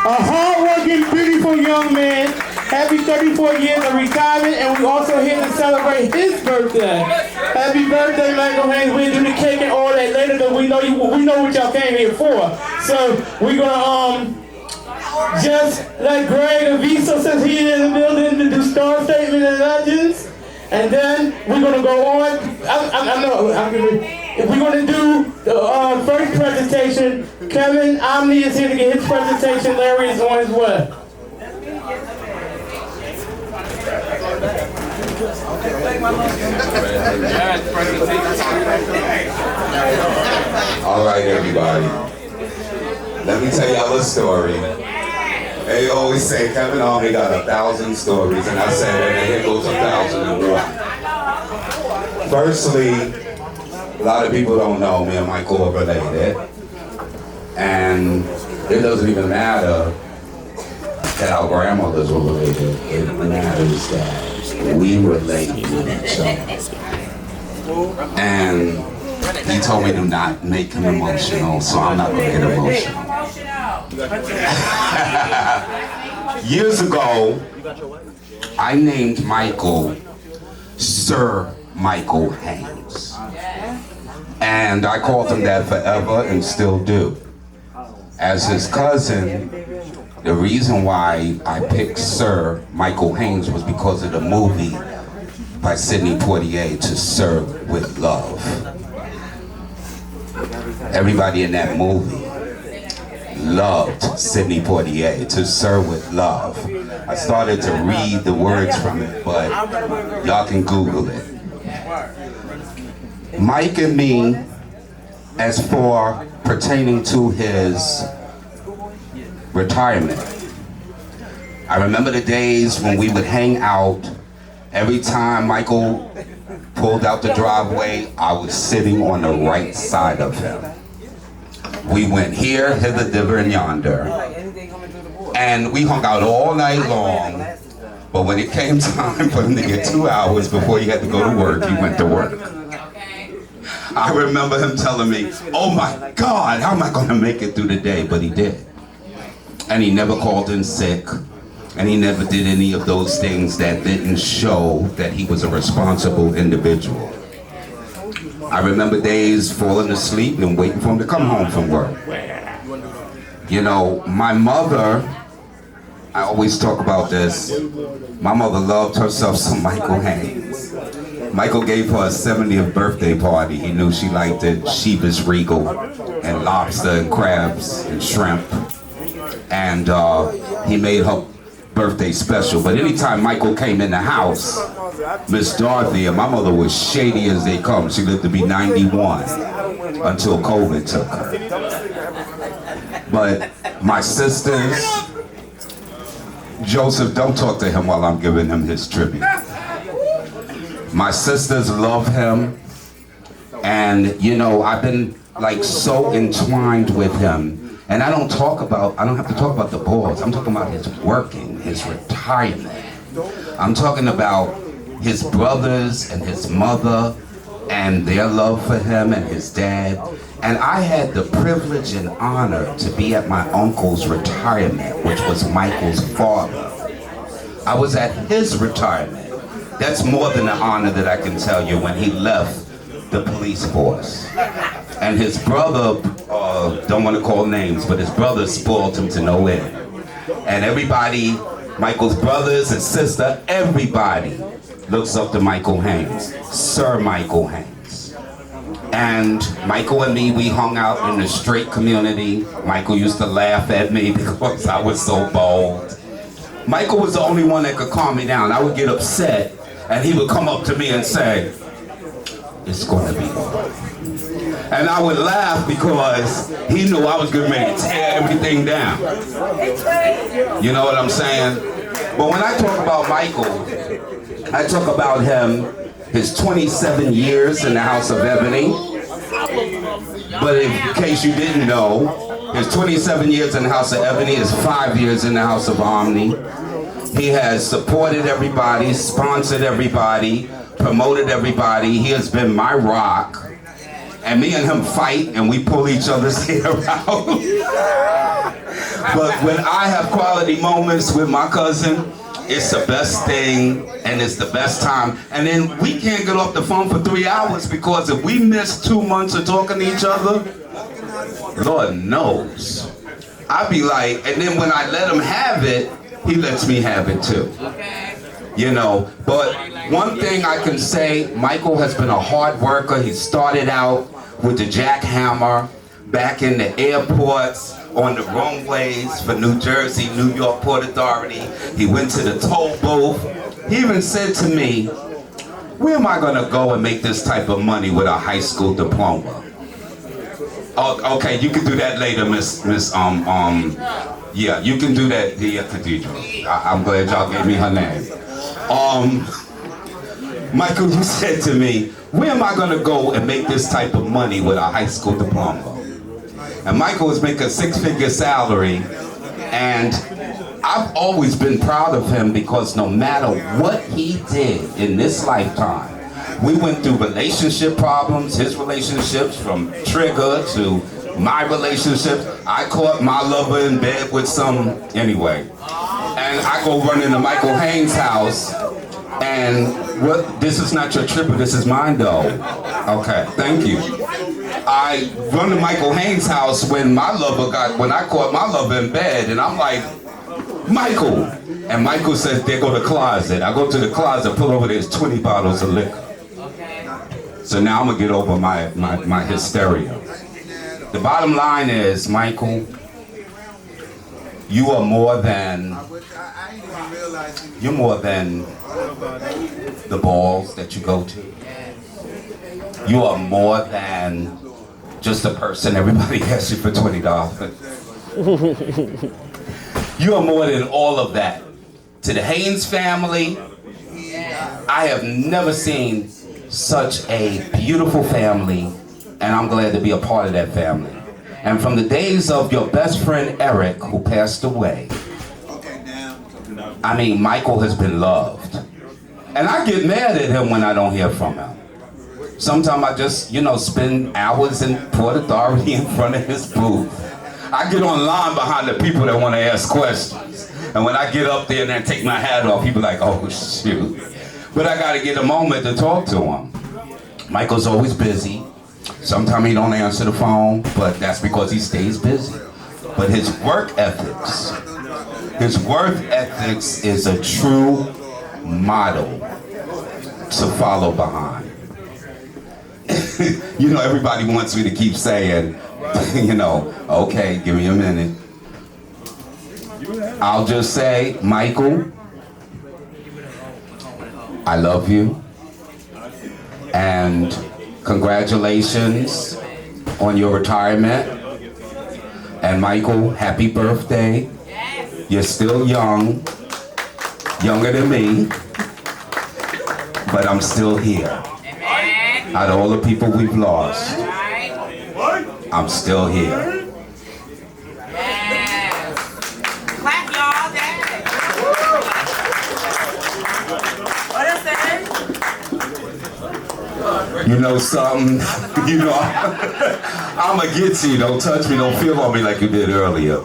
A hard-working, beautiful young man. Happy 34 years of retirement, and we also here to celebrate his birthday. Happy birthday, Michael Haynes. We'll do the cake and all that later, because we know what y'all came here for. So we're gonna just let Greg Aviso, since he's in the building, to do star statement and legends, and then we're gonna go on. We're gonna do the first presentation. Kevin Omni is here to get his presentation. Larry is on his way. All right, everybody. Let me tell y'all a story. They always say Kevin Omni got 1,000 stories, and I said, and here goes 1,001. Firstly, a lot of people don't know me and Michael are related, and it doesn't even matter that our grandmothers were related. It matters that we relate to each other. And he told me to not make him emotional, so I'm not going to get emotional. Years ago, I named Michael Sir Michael Haynes. And I called him that forever and still do. As his cousin, the reason why I picked Sir Michael Haynes was because of the movie by Sidney Poitier, To Serve with Love. Everybody in that movie loved Sidney Poitier, To Serve with Love. I started to read the words from it, but y'all can Google it. Mike and me, as for pertaining to his retirement, I remember the days when we would hang out. Every time Michael pulled out the driveway, I was sitting on the right side of him. We went here, hither, thither, and yonder. And we hung out all night long. But when it came time for him to get 2 hours before he had to go to work, he went to work. I remember him telling me, oh my God, how am I going to make it through the day? But he did. And he never called in sick. And he never did any of those things that didn't show that he was a responsible individual. I remember days falling asleep and waiting for him to come home from work. You know, my mother, I always talk about this, my mother loved herself some Michael Haynes. Michael gave her a 70th birthday party. He knew she liked it, Chivas Regal, and lobster and crabs and shrimp. And he made her birthday special. But anytime Michael came in the house, Miss Dorothy, and my mother was shady as they come. She lived to be 91 until COVID took her. But my sisters, Joseph, don't talk to him while I'm giving him his tribute. My sisters love him, and you know, I've been like so entwined with him. And I don't have to talk about the balls. I'm talking about his working, his retirement. I'm talking about his brothers and his mother and their love for him and his dad. And I had the privilege and honor to be at my uncle's retirement, which was Michael's father. I was at his retirement. That's more than an honor that I can tell you, when he left the police force. And his brother, don't want to call names, but his brother spoiled him to no end. And everybody, Michael's brothers and sister, everybody looks up to Michael Haynes, Sir Michael Haynes. And Michael and me, we hung out in the straight community. Michael used to laugh at me because I was so bold. Michael was the only one that could calm me down. I would get upset, and he would come up to me and say, it's going to be all right. And I would laugh because he knew I was getting ready to tear everything down. You know what I'm saying? But when I talk about Michael, I talk about him, his 27 years in the House of Ebony. But in case you didn't know, his 27 years in the House of Ebony is 5 years in the House of Omni. He has supported everybody, sponsored everybody, promoted everybody. He has been my rock. And me and him fight, and we pull each other's hair out. But when I have quality moments with my cousin, it's the best thing and it's the best time. And then we can't get off the phone for 3 hours because if we miss 2 months of talking to each other, Lord knows. I be like, and then when I let him have it, he lets me have it too. You know, but one thing I can say, Michael has been a hard worker. He started out with the jackhammer back in the airports, on the runways for New Jersey, New York Port Authority. He went to the toll booth. He even said to me, where am I gonna go and make this type of money with a high school diploma? Oh, okay, you can do that later, yeah, you can do that here at Cathedral. I'm glad y'all gave me her name. Michael, you said to me, where am I gonna go and make this type of money with a high school diploma? And Michael was making a 6-figure salary, and I've always been proud of him because no matter what he did in this lifetime, we went through relationship problems, his relationships, from Trigger to my relationships. I caught my lover in bed with some, anyway. And I go run into Michael Haynes' house, and what? This is not your tripper, this is mine though. Okay, thank you. I run to Michael Haynes' house when I caught my lover in bed, and I'm like, Michael. And Michael says, there go the closet. I go to the closet, pull over, there's 20 bottles of liquor. So now I'm gonna get over my hysteria. The bottom line is, Michael, you are more than, you're more than the balls that you go to. You are more than just a person everybody asks you for $20. You are more than all of that. To the Haynes family, I have never seen such a beautiful family, and I'm glad to be a part of that family. And from the days of your best friend Eric, who passed away, I mean, Michael has been loved. And I get mad at him when I don't hear from him. Sometimes I just, spend hours in Port Authority in front of his booth. I get online behind the people that want to ask questions. And when I get up there and then take my hat off, people like, oh, shoot. But I got to get a moment to talk to him. Michael's always busy. Sometimes he don't answer the phone, but that's because he stays busy. But his work ethics is a true model to follow behind. Everybody wants me to keep saying, okay, give me a minute. I'll just say, Michael, I love you. And congratulations on your retirement. And Michael, happy birthday. You're still young, younger than me, but I'm still here. Out of all the people we've lost, I'm still here. Clap, y'all. What is that? You know something? I'm gonna get to you. Don't touch me. Don't feel on me like you did earlier.